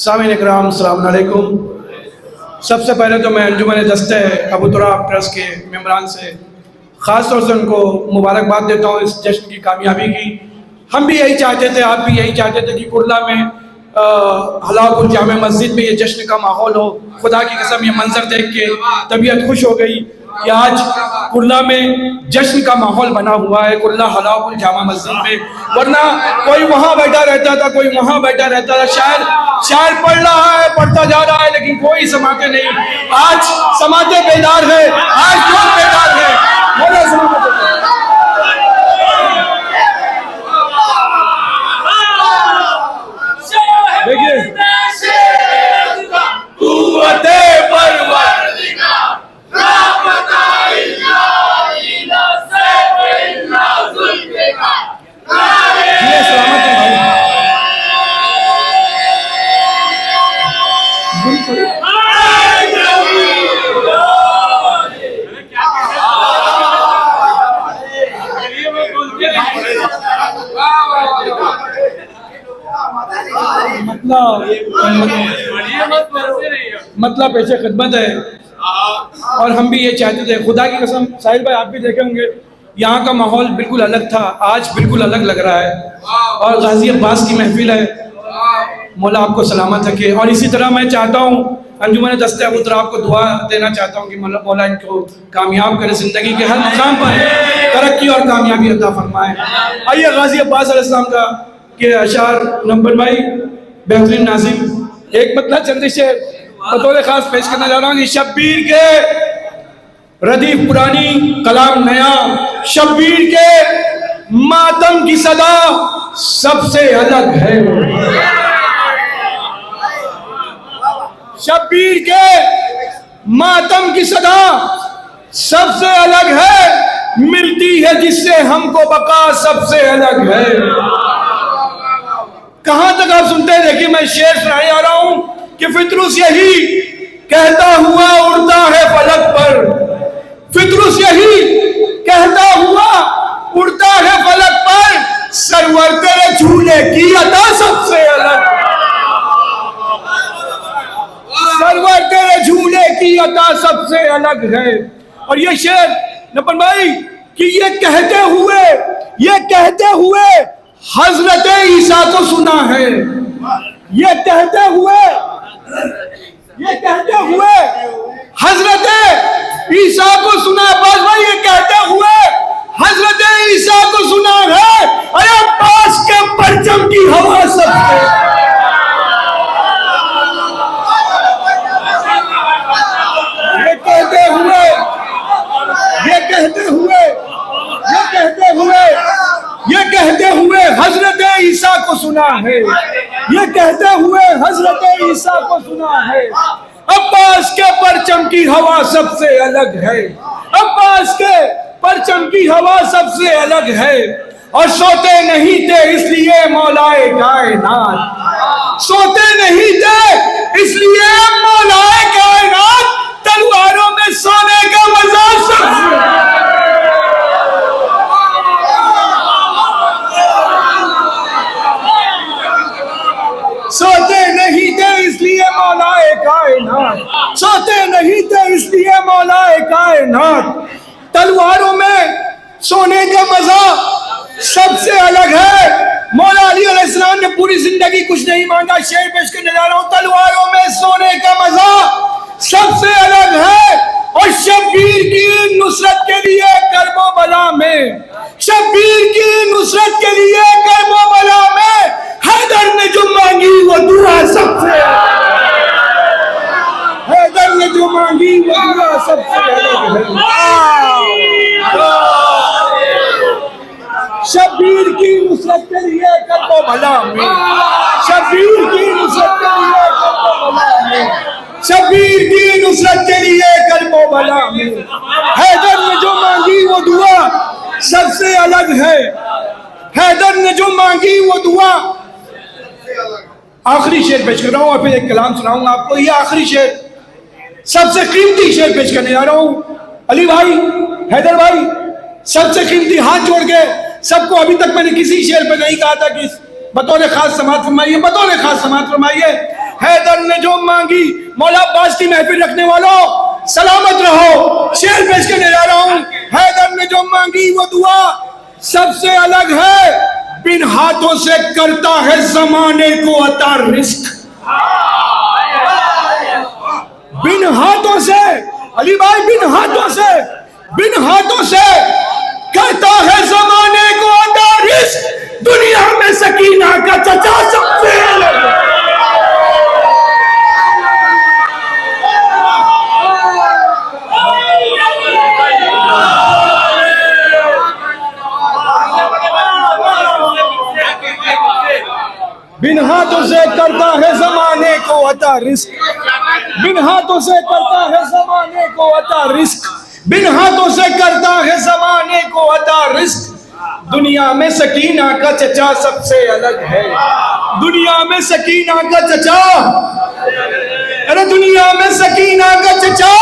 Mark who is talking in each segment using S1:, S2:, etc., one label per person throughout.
S1: सामीन इकराम अस्सलाम वालेकुम। सबसे पहले तो मैं अंजुमन दस्ते अबू तुराब ट्रस्ट के मेम्बरान से ख़ास तौर से उनको मुबारकबाद देता हूँ इस जश्न की कामयाबी की। हम भी यही चाहते थे, आप भी यही चाहते थे कि कुर्ला में हलाकुल जामे मस्जिद में ये जश्न का माहौल हो। खुदा की कसम ये मंजर देख के तबीयत खुश हो गई कि आज कुर्ला में जश्न का माहौल बना हुआ है, कुर्ला हलाकुल जामा मस्जिद में। वरना कोई वहाँ बैठा रहता था, कोई वहाँ बैठा रहता था, शायर पढ़ रहा है, पढ़ता जा रहा है, लेकिन कोई समाते नहीं। आज समाते बेदार है, आज लोग बेदार है। देखिए मतलब ऐसे खिदमत है। और हम भी ये चाहते थे, खुदा की कसम साहिल भाई आप भी देखे होंगे, यहाँ का माहौल बिल्कुल अलग था, आज बिल्कुल अलग लग रहा है। और गाजी अब्बास की महफिल है, मौला आपको सलामत रखे। और इसी तरह मैं चाहता हूँ अंजुमन दस्ते अबू तुराब को दुआ देना चाहता हूँ कि मौला इनको कामयाब करे, ज़िंदगी के हर मकाम पर तरक्की और कामयाबी अता फरमाए। आइए गाजी अब्बास अलैहिस्सलाम का के अशार नंबर भाई बेहतरीन नाज़िम एक मतलब चंद शेर बतौर खास पेश करना जा रहा हूँ कि शब्बीर के रदीफ पुरानी कलाम नया, शब्बीर के मातम की सदा सबसे अलग है। शब्बीर के मातम की सदा सबसे अलग है, मिलती है जिससे हमको बका सबसे अलग है। कहां तक आप सुनते हैं? देखिए मैं शेर सुनाने आ रहा हूं कि फितरूस यही कहता हुआ उड़ता है फलक पर, फितरूस यही कहता हुआ उड़ता है फलक पर, सरवर तेरे झूले की अदा सबसे अलग, सरवर तेरे झूले की अदा सबसे अलग है। और ये शेर नपन भाई कि ये कहते हुए हजरत ईसा को सुना है, ये कहते हुए हजरत ईसा को सुना। बस भाई ये कहते हुए हजरत ईसा को सुना है। अरे पास के परचम की हवा सबसे, ये कहते हुए हजरत ईसा को सुना है, ये कहते हुए हजरत ईसा को सुना है। अब्बास के परचम की हवा सबसे अलग है, अब्बास के परचम की हवा सबसे अलग है। और सोते नहीं थे इसलिए मौलाए कायनात, सोते नहीं थे इसलिए मौलाए कायनात, तलवारों में सोने का मजा सबसे, सोते नहीं थे इसलिए मौलाए कायनात, सोते नहीं थे इसलिए मौलाए कायनात, तलवारों में सोने का मजा सबसे अलग है। मौला अली अलैहिस्सलाम ने पूरी जिंदगी कुछ नहीं मांगा, शेर पेश करने जा रहा हूं, तलवारों में सोने का मजा सबसे अलग है। और शब्बीर की नुसरत के लिए करबो बला में, शब्बीर की नुसरत के लिए करबो बला में, हैदर ने जो मांगी वो दुआ सबसे, हैदर ने जो मांगी वो दुआ सबसे अलग है। शब्बीर की नुसरत के लिए करबो भला में, शब्बीर की नुसरत के लिए करबो भला में, शब्बीर की नुसरत के लिए करबो भला में, हैदर ने जो मांगी वो दुआ सबसे अलग है, हैदर ने जो मांगी वो दुआ। आखिरी शेर पेश कर रहा हूं और फिर एक कलाम सुनाऊंगा आपको। ये आखिरी शेर, सबसे कीमती शेर पेश करने जा रहा हूं। अली भाई, हैदर भाई, सबसे कीमती हाथ जोड़ के सबको, अभी तक मैंने किसी शेर पे नहीं कहा था कि बतौर खास समाअत फरमाइए, बतौर खास समाअत फरमाइए। हैदर ने जो मांगी, मौला अब्बास की महफिल रखने वालों सलामत रहो। शेर पेश करने जा रहा हूं। हैदर ने जो मांगी वो दुआ सबसे अलग है, बिन हाथों से करता है जमाने को अता रिस्क। बिन हाथों से, अली भाई, बिन हाथों से, बिन हाथों से करता है जमाने को अता रिस्क। दुनिया में सकीना का चचा सबसे अलग है। बिन हाथों से करता है जमाने को अता रिस्क। बिन हाथों से करता है जमाने को अता रिस्क। बिन हाथों से करता है जमाने को अता रिस्क। दुनिया में सकीना का चचा सबसे अलग है। दुनिया में सकीना का चचा, अरे दुनिया में सकीना का चचा।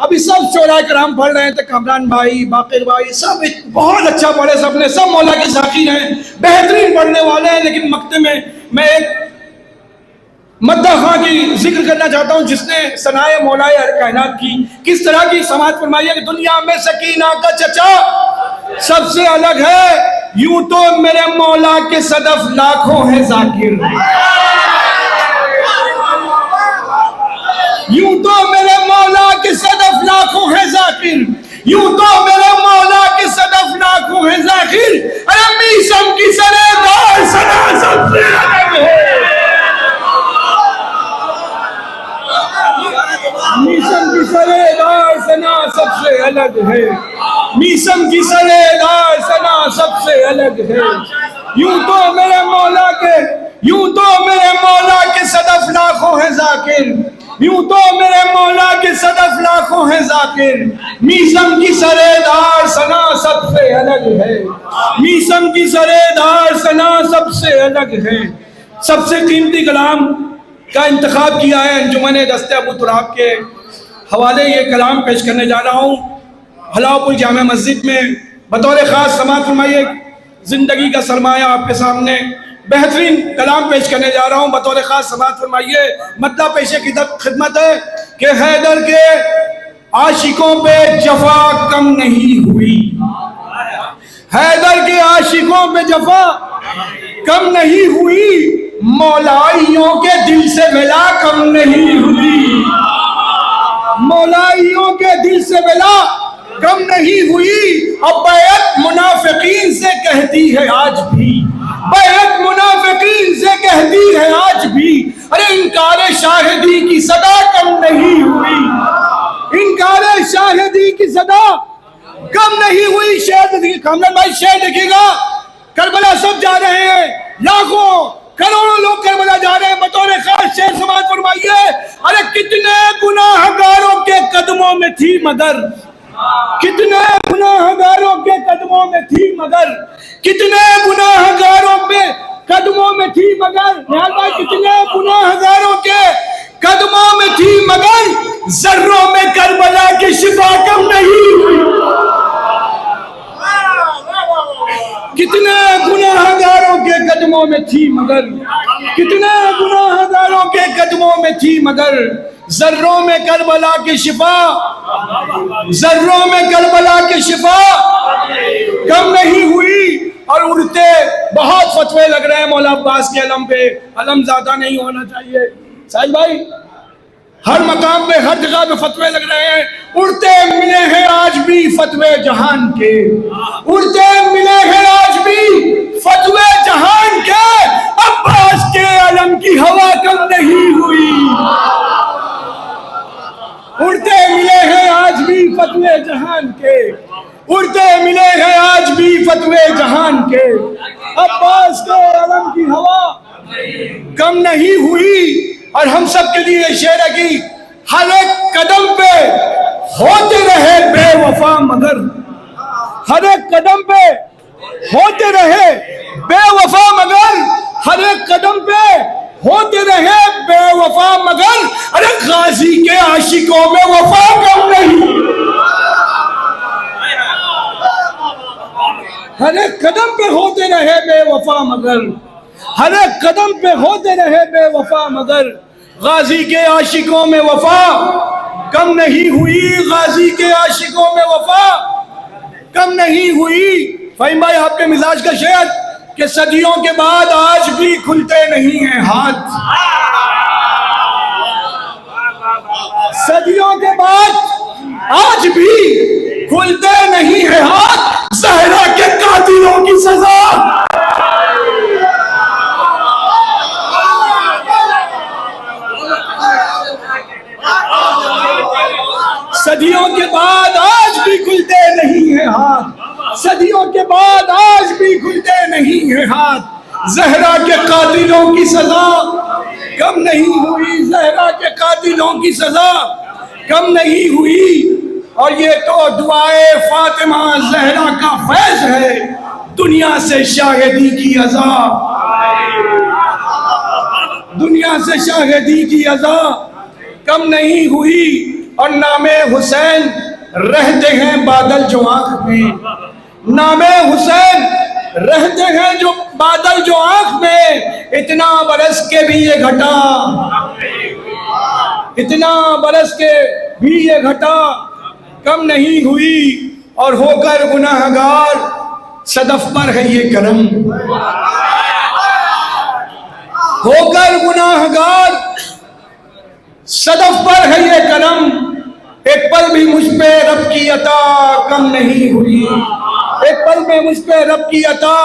S1: अभी सब शोरा कराम पढ़ रहे थे, कमरान भाई, बाकिर भाई, सब बहुत अच्छा पढ़े, सबने, सब मौला के ज़ाकिर हैं, बेहतरीन पढ़ने वाले हैं। लेकिन मक्ते में मैं एक मद्दा खां की जिक्र करना चाहता हूं, जिसने सनाए मौलाए कायनात की किस तरह की समाअत फरमाई है कि दुनिया में सकीना का चचा सबसे अलग है। यूं तो मेरे मौला के सदफ लाखों हैं जाकिर, यूं तो मेरे मौला के सदफ लाखों हैं जाकिर, यूं तो मेरे मौला के सदफ लाखों हैं जाकिर। अरे मीसम की सरेदार सना सबसे अलग है। मीसम की सरेदार सना सबसे अलग है। मीसम की सरेदार सना सबसे अलग है। यूं तो मेरे मौला के, यूं तो मेरे मौला के सदफ लाखों हैं जाकिर, यूं तो मेरे मौला के सदफ लाखों हैं जाकिर। मीसम की सरेदार सना सबसे अलग है। मीसम की सरेदार सना सबसे अलग है। सबसे कीमती कलाम का इंतखाब किया है अंजुमन दस्ते अबू तुराब के हवाले। ये कलाम पेश करने जा रहा हूँ हलावपुर जामे मस्जिद में। बतौर ख़ास समाअत फरमाइए, जिंदगी का सरमाया आपके सामने बेहतरीन कलाम पेश करने जा रहा हूँ। बतौर ख़ास समाअत फरमाइए। मतलब पेशे की खिदमत है कि हैदर के आशिकों पे जफा कम नहीं हुई, हैदर के आशिकों पे जफा कम नहीं हुई, मौलाइयों के दिल से मिला कम नहीं हुई, मौलाइयों के दिल से मिला कम नहीं हुई। अब बैत मुनाफिकीन से कहती है आज भी, बैत मुनाफिकीन से कहती है आज भी। अरे इनकार शाहिदी की सदा कम नहीं हुई, इनकार शाहिदी की सदा कम नहीं हुई। शेर देखिए कामरान भाई, शेर देखिएगा। करबला सब जा रहे हैं, लाखों करोड़ों लोग करबला जा रहे हैं। बतौर खास शेर समाअत फरमाइए। अरे कितने गुनाहगारों के कदमों में थी मगर, कितने गुनाहगारों के कदमों में थी मगर, कितने गुनाहगारों पे कदमों में थी मगर, भाई कितने गुनाहगारों के कदमों में थी मगर, जर्रों में करबला की शिफा कम नहीं हुई। कितने गुनाहगारों के कदमों में थी मगर, कितने गुनाहगारों के कदमों में थी मगर, जर्रों में करबला की शिफा, जर्रों में करबला की शिफा कम नहीं हुई। और उड़ते बहुत फतवे लग रहे हैं मौला अब्बास के अलम पे, अलम ज्यादा नहीं होना चाहिए। साहिब भाई, हर मकाम पे, हर जगह पे फतवे लग रहे हैं। उड़ते मिले हैं आज भी फतवे जहान के, उड़ते मिले हैं आज भी फतवे जहान के। अब्बास के अलम की हवा कम नहीं हुई, उड़ते मिले हैं आज भी फतवे जहान के, उड़ते मिले हैं आज भी फतवे जहान के। अब्बास के अलम की हवा कम नहीं हुई। और हम सब के लिए शेर है कि हर एक कदम पे होते रहे बेवफा मगर, हर एक कदम पे होते रहे बेवफा मगर, हर एक कदम पे होते रहे बेवफा मगर। अरे गाजी के आशिकों में वफा कम नहीं, हर एक कदम पे होते रहे बेवफा मगर, हर एक कदम पे होते रहे बेवफा मगर, गाजी के आशिकों में वफा कम नहीं हुई, गाजी के आशिकों में वफा कम नहीं हुई। फ़हीम भाई आपके मिजाज का शेर कि सदियों के बाद आज भी खुलते नहीं हैं हाथ, सदियों के बाद आज भी खुलते नहीं है हाथ, ज़हरा के कातिलों की सजा सदियों के बाद आज भी खुलते नहीं है हाथ, सदियों के बाद आज भी खुलते नहीं है हाथ, ज़हरा के कातिलों की सजा कम नहीं हुई, ज़हरा के कातिलों की सजा कम नहीं हुई। और ये तो दुआए फातिमा ज़हरा का फैज़ है, दुनिया से शाहिदी की अज़ा, दुनिया से शाहिदी की अज़ा कम नहीं हुई। और नामे हुसैन रहते हैं बादल जो आंख में, नामे हुसैन रहते हैं जो बादल जो आंख में, इतना बरस के भी ये घटा, इतना बरस के भी ये घटा कम नहीं हुई। और होकर गुनाहगार सदफ पर है ये करम, होकर गुनाहगार सदफ पर है ये करम, एक पल भी मुझ पे रब की अता कम नहीं हुई, एक पल में मुझ पे रब की अता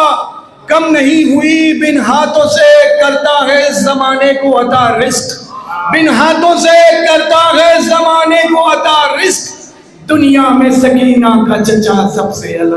S1: कम नहीं हुई। बिन हाथों से करता है ज़माने को अता रिस्क, बिन हाथों से करता है ज़माने को अता रिस्क, दुनिया में सकीना का चचा सबसे अलग।